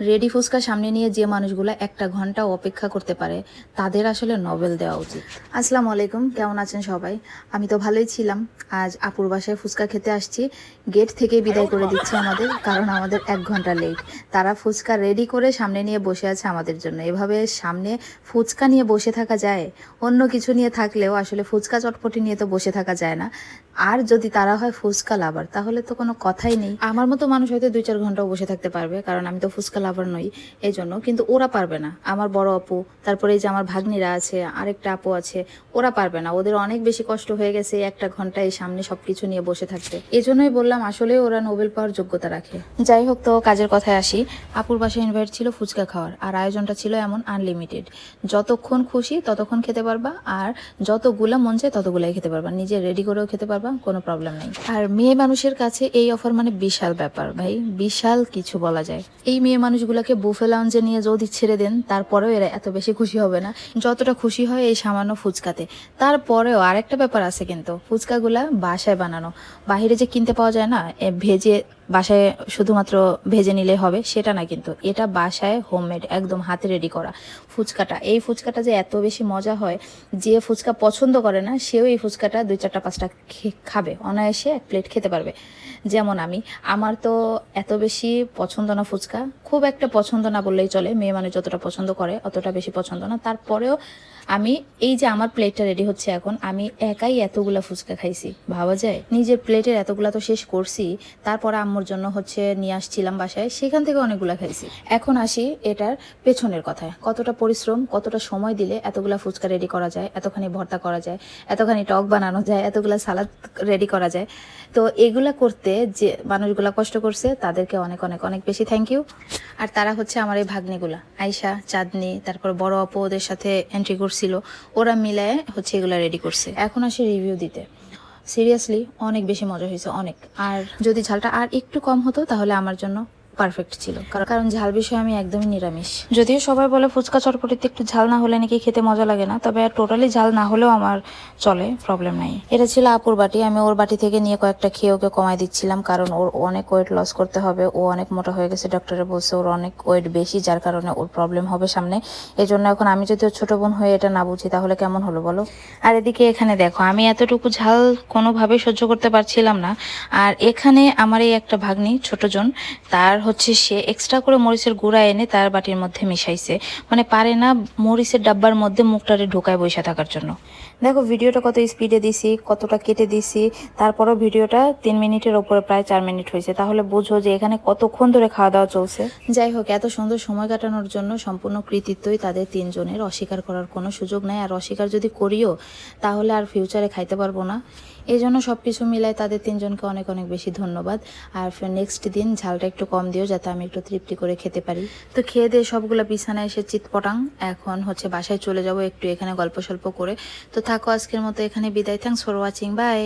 Ready fuchka সামনে নিয়ে যে মানুষগুলো 1টা ঘন্টা অপেক্ষা করতে পারে তাদের আসলে নোবেল দেওয়া উচিত। আসসালামু আলাইকুম, কেমন আছেন সবাই? আমি তো ভালোই ছিলাম। আজ আপুর বাসায় ফুচকা খেতে আসছি। গেট থেকে বিদায় করে দিচ্ছে আমাদের, কারণ আমাদের 1 ঘন্টা লেট। তারা ফুচকা রেডি করে সামনে নিয়ে বসে আছে আমাদের জন্য। এভাবে সামনে ফুচকা নিয়ে বসে থাকা যায়? অন্য কিছু নিয়ে থাকলেও আসলে ফুচকা চটপটি নিয়ে তো বসে থাকা যায় না। আর যদি তারা হয় ফুচকা লাভার, তাহলে তো কোনো কথাই নেই। আমার মতো মানুষ হয়তো 2-4 ঘন্টাও বসে থাকতে পারবে, কারণ আমি তো ফুচকা লাভার নই, এই জন্য। কিন্তু ওরা পারবে না। আমার বড় আপু, তারপরে এই যে আমার ভাগ্নিরা আছে, আরেকটা আপু আছে, ওরা পারবে না। ওদের অনেক বেশি কষ্ট হয়ে গেছে 1টা ঘন্টা এই সামনে সবকিছু নিয়ে বসে থাকতে। এই জন্যই বললাম আসলে ওরা নোবেল পাওয়ার যোগ্যতা রাখে। যাই হোক, তো কাজের কথায় আসি। আপুর বাসায় ইনভাইট ছিল ফুচকা খাওয়ার, আর আয়োজনটা ছিল এমন আনলিমিটেড। যতক্ষণ খুশি ততক্ষণ খেতে পারবা, আর যতগুলা মন চায় ততগুলাই খেতে পারবা, নিজে রেডি করেও খেতে পারবা, কোনো প্রবলেম নেই। আর মেয়ে মানুষের কাছে এই অফার মানে বিশাল ব্যাপার ভাই, বিশাল কিছু বলা যায়। এই মেয়ে মানুষগুলোকে বুফে লাউঞ্জে নিয়ে যদি ছেড়ে দেন, তারপরেও এরা এত বেশি খুশি হবে না যতটা খুশি হয় এই সামান্য ফুচকাতে। তারপরেও আরেকটা ব্যাপার আছে, কিন্তু ফুচকাগুলা বাসায় বানানো, বাহিরে যে কিনতে পাওয়া যায় না, ভেজে বাসায় শুধুমাত্র ভেজে নিলে হবে সেটা না, কিন্তু এটা বাসায় হোমমেড, একদম হাতে রেডি করা ফুচকাটা। এই ফুচকাটা যে এত বেশি মজা হয়, যে ফুচকা পছন্দ করে না সেও এই ফুচকাটা 2-4টা 5টা খাবে, অনায়াসে 1 প্লেট খেতে পারবে। যেমন আমার তো এত বেশি পছন্দ না ফুচকা, খুব একটা পছন্দ না বললেই চলে। মেয়ে মানুষ যতটা পছন্দ করে অতটা বেশি পছন্দ না। তারপরেও আমি, এই যে আমার প্লেটটা রেডি হচ্ছে এখন, আমি একাই এতগুলা ফুচকা খাইছি, ভাবা যায়? নিজের প্লেটের এতগুলা তো শেষ করছি, তারপরে আম্মুর জন্য নিয়ে আসছিলাম বাসায়, সেখান থেকে অনেকগুলা খাইছি। এখন আসি এটার পেছনের কথায়, কতটা পরিশ্রম, কতটা সময় দিলে এতগুলা ফুচকা রেডি করা যায়, এতখানি ভর্তা করা যায়, এতখানি টক বানানো যায়, এতগুলা সালাদ রেডি করা যায়। তো এগুলা করতে যে মানুষগুলা কষ্ট করছে তাদেরকে অনেক অনেক অনেক বেশি থ্যাংক ইউ। আর তারা হচ্ছে আমার এই ভাগ্নিগুলা, আয়শা, চাঁদনি, তারপর বড় আপু ওদের সাথে এন্ট্রি করছিল, ওরা মিলায় এগুলা রেডি করছে। এখন আসে রিভিউ দিতে। সিরিয়াসলি অনেক বেশি মজা হয়েছে, অনেক। আর যদি ঝালটা আর একটু কম হতো তাহলে আমার জন্য পারফেক্ট ছিল, কারণ ঝাল বিষয়ে আমি একদমই নিরামিষ। যদিও সবাই বলে ফুচকা চটপটিতে একটু ঝাল না হলে নাকি খেতে মজা লাগে না, তবে টোটালি ঝাল না হলেও আমার চলে, প্রবলেম নাই। এটা ছিল আপুর বাটি, আমি ওর বাটি থেকে নিয়ে কয়েকটা খেয়ে ওকে কমাই দিচ্ছিলাম, কারণ ওর অনেক ওয়েট লস করতে হবে। ও অনেক মোটা হয়ে গেছে, ডক্টরে বলছে ওর অনেক ওয়েট বেশি, যার কারণে ওর প্রবলেম হবে সামনে। এই জন্য এখন আমি যদি ওর ছোট বোন হয়ে এটা না বুঝি তাহলে কেমন হলো বলো? আর এদিকে এখানে দেখো, আমি এতটুকু ঝাল কোনোভাবে সহ্য করতে পারছিলাম না। আর এখানে আমার এই একটা ভাগ্নি ছোট জন, তার সে এক্সট্রা করে মরিচের গুঁড়া এনে তার বাটির মধ্যে মিশাইছে, মানে পারে না মরিচের ডাব্বার মধ্যে মুখটারে ঢোকায় বসে থাকার জন্য। দেখো ভিডিওটা কত স্পিডে দিছি, কতটা কেটে দিছি, তারপরও ভিডিওটা 3 মিনিটের ওপরে, প্রায় 4 মিনিট হয়েছে। তাহলে বুঝো যে এখানে কতক্ষণ ধরে খাওয়া দাওয়া চলছে। যাই হোক, এত সুন্দর সময় কাটানোর জন্য সম্পূর্ণ কৃতিত্বই তাদের 3 জনের, অস্বীকার করার কোনো সুযোগ নাই। আর অস্বীকার যদি করিও তাহলে আর ফিউচারে খাইতে পারবো না। এই জন্য সবকিছু মিলায় তাদের 3 জনকে অনেক অনেক বেশি ধন্যবাদ। আর নেক্সট দিন ঝালটা একটু কম দিও, যাতে আমি একটু তৃপ্তি করে খেতে পারি। তো খেয়ে দিয়ে সবগুলো বিছানায় এসে চিৎপটাং, এখন বাসায় চলে যাব একটু এখানে গল্প সল্প করে। তো থাকো, আজকের মতো এখানে বিদায়। Thanks for watching, by.